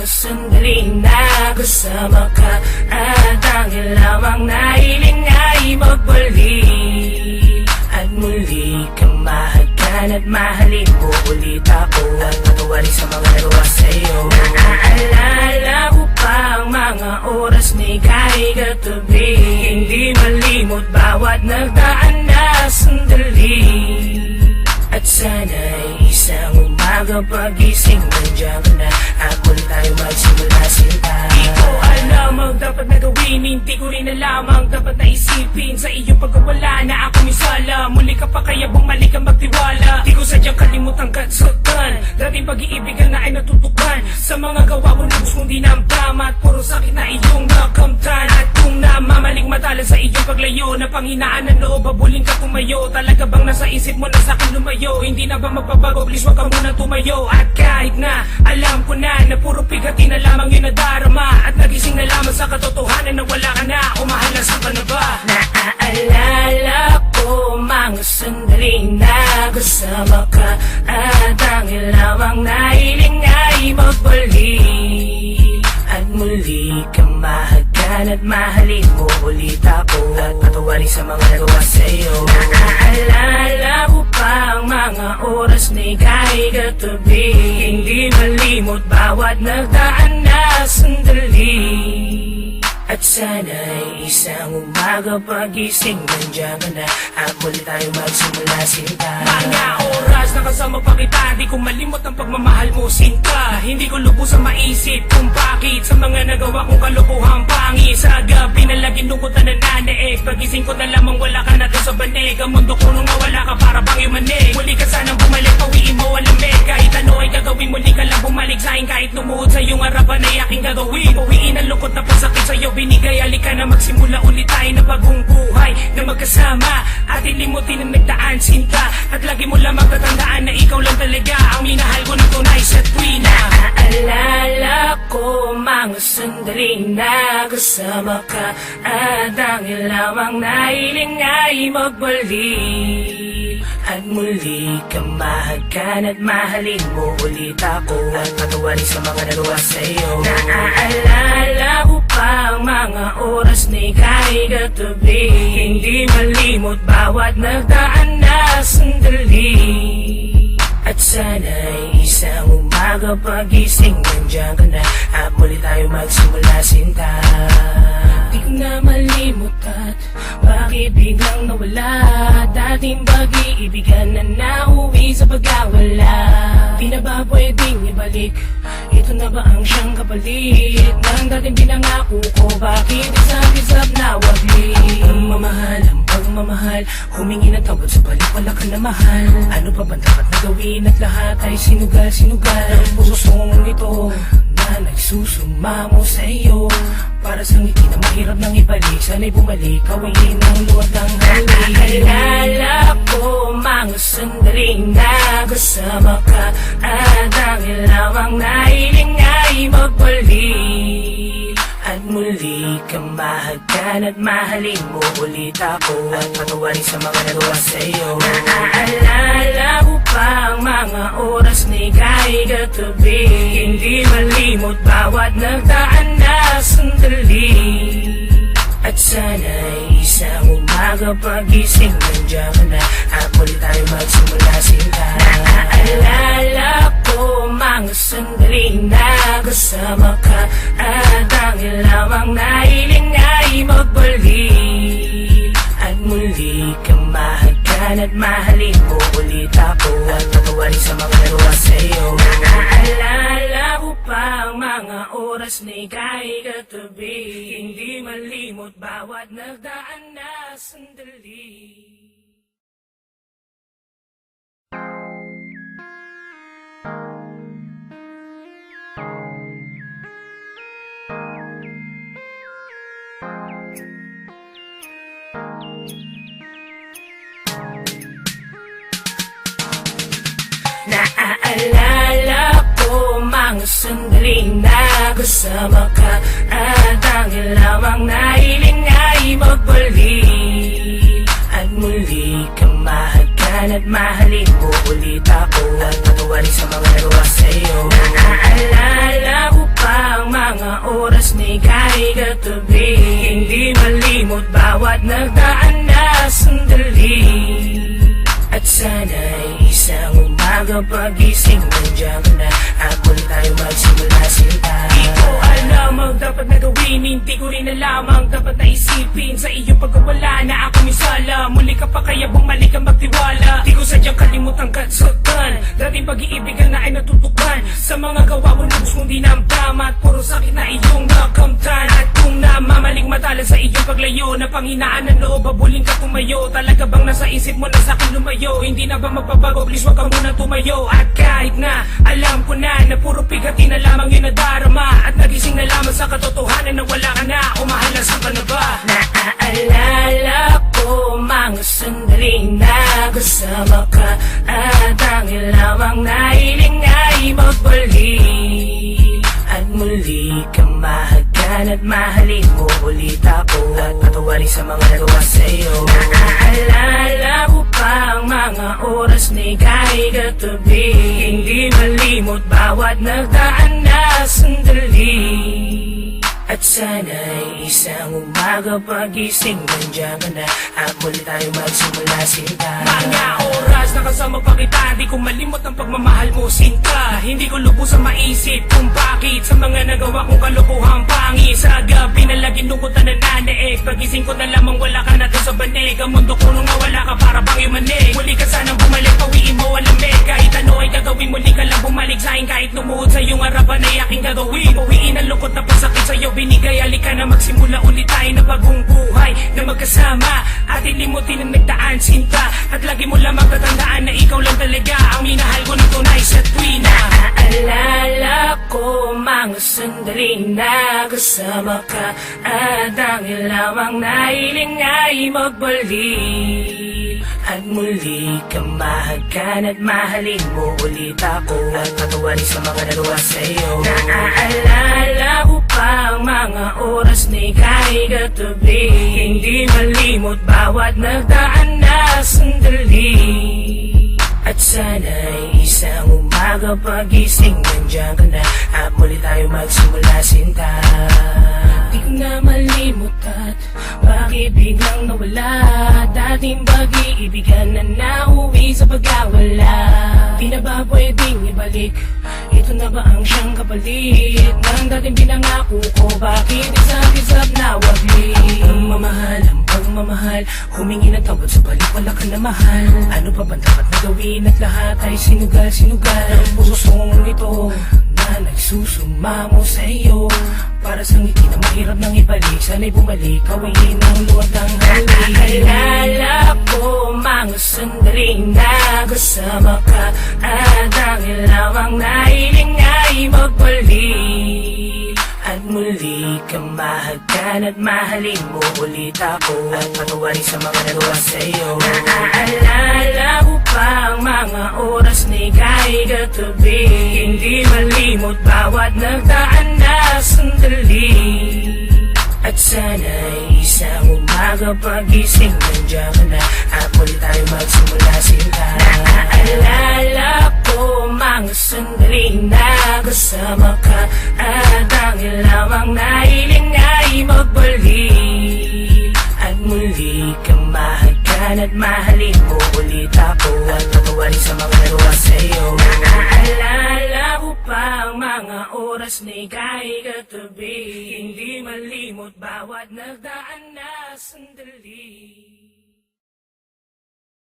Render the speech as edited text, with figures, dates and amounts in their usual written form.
mga sandali na kasama ka, at tanging lamang na hiling ay magbalik. At muli kang mahagkan at mahalin mo ulit ako, at patawarin sa mga nagawa sa'yo. Naaalala ko pa ang mga oras na ika'y katabi, hindi malimot bawat nagdaan na sandali. At sana'y isang umaga pagising nandiyan ka na, at muli tayo magsimula sinta. Di ko alam ang dapat na gawin, hindi ko rin alam ang dapat na isipin. Sa iyong pagkawala na ako misala, muli ka pa kaya bumalik ang magtiwala. Di ko sadyang kalimutang kasaktan, dating pag-iibigan na ay natutukan. Sa mga gawa mo lubos mong dinamdama, at puro sakit na iyong nakamtan. At kung namamaling matalan sa iyong paglayo, na panghinaan ng loob, babuling ka tumayo. Talaga bang nasa isip mo na sa'kin lumayo? Hindi na ba magbabago? Please wag ka muna tumayo. At kahit na alam ko na puro pigati na lamang yun nadarama, at nagising na lamang sa katotohanan na wala ka na, umahalas ka na ba? Naaalala ko mga sandali na kasama ka, at tanging lamang na hiling ay magbalik. At muli kang mahagkan at mahalin mo ulit ako, at patawarin sa mga nagawa sa'yo. Naaalala ko pa ang mga oras na ika'y katabi, hindi malimot bawat nagdaan na sandali. At sana'y isang umaga pagising nandiyan ka na, at muli tayo magsimula sinta. Mga oras na kasama pa kita, di ko malimot ang pagmamahal mo sinta. Hindi ko lubusang maisip kung bakit sa mga nagawa kong kalokohang pangit. Sa gabi na laging lungkot na nananaig, pagising ko na lamang wala ka na doon sa banig. Ang mundo ko nung nawala ka para bang yumanig. Muli ka sanang bumalik, pawiin mo ang lamig. Kahit ano ay gagawin, muli ka lang bumalik sa'kin. Kahit lumuhod sa iyong harapan ay aking gagawin. Pawiin ang lungkot na pasakit sa'yo binigay. Halika na magsimula ulit tayo na bagong buhay na magkasama, ating limutin ang nagdaan sinta. At lagi mo lang magtatandaan na ikaw lang talaga ang minahal ko ng tunay sa tuwina. Naaalala ko mga sandali na kasama ka, at tanging lamang na hiling ay magbalik. At muli kang mahagkan at mahalin mo ulit ako, at patawarin sa mga nagawa sa'yo. Naaalala ko pa ang mga oras na ika'y katabi, hindi malimot bawat nagdaan na sandali. At sana'y isang umaga pagising nandiyan ka na, at muli tayo magsimula sinta. Di ko na malimot at bakit biglang nawala dating pag-iibigan na nauwi sa pagkawala. Di na ba pwedeng ibalik? Ito na ba ang siyang kapalit ng dating pinangako ko? Bakit isap-isap na wagli? Ang pagmamahal, humingi ng tawad sa balik, wala ka na mahal. Ano pa ba dapat na gawin at lahat ay sinugal-sinugal? Ang pusong ito na nagsusumamo sa iyo, para sa ngiti na mahirap nang ibalik, sana'y bumalik, kawain ang luwag ng halik. Naaalala ko mga sandali na kasama ka, at tanging lamang na hiling ay magbalik. At muli kang mahagkan at mahalin mo ulit ako, at patawarin sa mga nagawa sa'yo. Naaalala ko pa ang mga oras na ika'y katabi, hindi malimot bawat nagdaan na sandali. At sana'y isang umaga pagising nandiyan ka na, at muli tayo magsimula sinta. Naaalala ko mga sandali na kasama ka, at tanging lamang na hiling ay magbalik. At muli kang mahagkan at mahalin mo ulit ako, at patawarin sa mga nagawa sa'yo. Naaalala ko pa ang mga oras na ika'y katabi, hindi malimot bawat nagdaan na sandali. Naaalala ko mga sandali na kasama ka, at tanging lamang na hiling ay magbalik. At muli kang mahagkan at mahalin mo ulit ako, at patawarin sa mga nagawa sa'yo. Naaalala ko pa ang mga oras na ika'y katabi. Hindi malimot bawat nagdaan na sandali. At sana'y isang umaga pagising nandiyan ka na, at muli tayo magsimula sinta. Di ko alam ang dapat na gawin, hindi ko rin alam ang dapat na isipin. Sa iyong pagkawala na ako misala, muli ka pa kaya bumalik ang magtiwala. Di ko sadyang kalimutang katsatan, dating pag-iibigan na ay natutukban. Sa mga gawa mo lubos mong dinamdam, at puro sakit na iyong nakamtan. At kung namamaling matalan sa iyong paglayo, na panghinaan ng loob, babuling ka tumayo. Talaga bang nasa isip mo na sa'kin lumayo? Hindi na ba magbabago? Please wag ka muna tumayo. At kahit na alam ko na puro pigati na lamang yun nadarama, at nagising na lamang sa katotohanan na wala ka na, umahalas ka na ba? Naaalala ko mga sandaling nagkasama ka, at ang lamang nahiling ay magbalik. At muli ka mahagan at mahalin mo ulit ako, at patawarin sa mga nagawa sa'yo. Naaalala ko pa ang mga oras na ika'y katabi. Hindi malimot bawat nagdaan na sandali. At sana'y isang umaga pagising nandiyan ka na, at muli tayo magsimula sinta. Mga oras na kasama pa kita, di ko malimot ang pagmamahal mo sinta. Hindi ko lubusang maisip kung bakit sa mga nagawa kong kalokohang pangit. Sa gabi na laging lungkot na nananaig, pagising ko na lamang wala ka na doon sa banig. Ang mundo ko nung nawala ka para bang yumanig. Muli ka sanang bumalik, pawiin mo ang lamig. Kahit ano ay gagawin, muli ka lang bumalik sa'kin. Kahit lumuhod sa iyong harapan ay aking gagawin. Pawiin ang lungkot na pasakit sa'yo binigay. Halika na magsimula ulit tayo na bagong buhay na magkasama, ating limutin ang nagdaan sinta. At lagi mo lamang tatandaan na ikaw lang talaga ang minahal ko ng tunay sa tuwina. Naaalala ko mga sandaling nagkasama ka, at ang lamang nahiling ay magbalik. At muli ka mahagan at mahalin mo ulit ako, at patawarin sa mga nagawa sa'yo. Naaalala ko pa ang mga oras na ika'y katabi. Hindi malimot bawat nagdaan na sandali. At sana'y isang umaga pagising nandiyan ka na, at muli tayo magsimula sinta. Di ko na malimot at bakit biglang nawala dating pag-iibigan na nauwi sa pagkawala. Di na ba pwedeng ibalik? Ito na ba ang siyang kapalit ng dating pinangako ko? Bakit isang-isap na wagli? Ang pagmamahal, humingi ng tawad sa balik, wala ka na mahal. Ano pa ba dapat na gawin at lahat ay sinugal-sinugal? Ang pusong ito na nagsusumamo sa iyo, para sa ngiti na mahirap nang ibalik, sana'y bumalik, kawain ang luwag ng halik. Naaalala ko mga sandaling nagkasama ka, at ang lamang nahiling ay magbalik. At muli ka mahagan at mahalin mo ulit ako, at patawarin sa mga nagawa sa'yo. Naaalala ko pa ang mga oras na ika'y katabi. Hindi malimot bawat nagdaan na sandali. At sana'y isang umaga pagising nandiyan ka na, at muli tayo magsimula sinta. Naaalala ko mga sandaling nagkasama ka, at ang lamang nahiling ay magbalik. At muli ka mahagan at mahalin mo ulit ako, at patawarin sa mga nagawa sa'yo. Naaalala ko pa ang mga oras na ika'y katabi. Hindi malimot bawat nagdaan na sandali.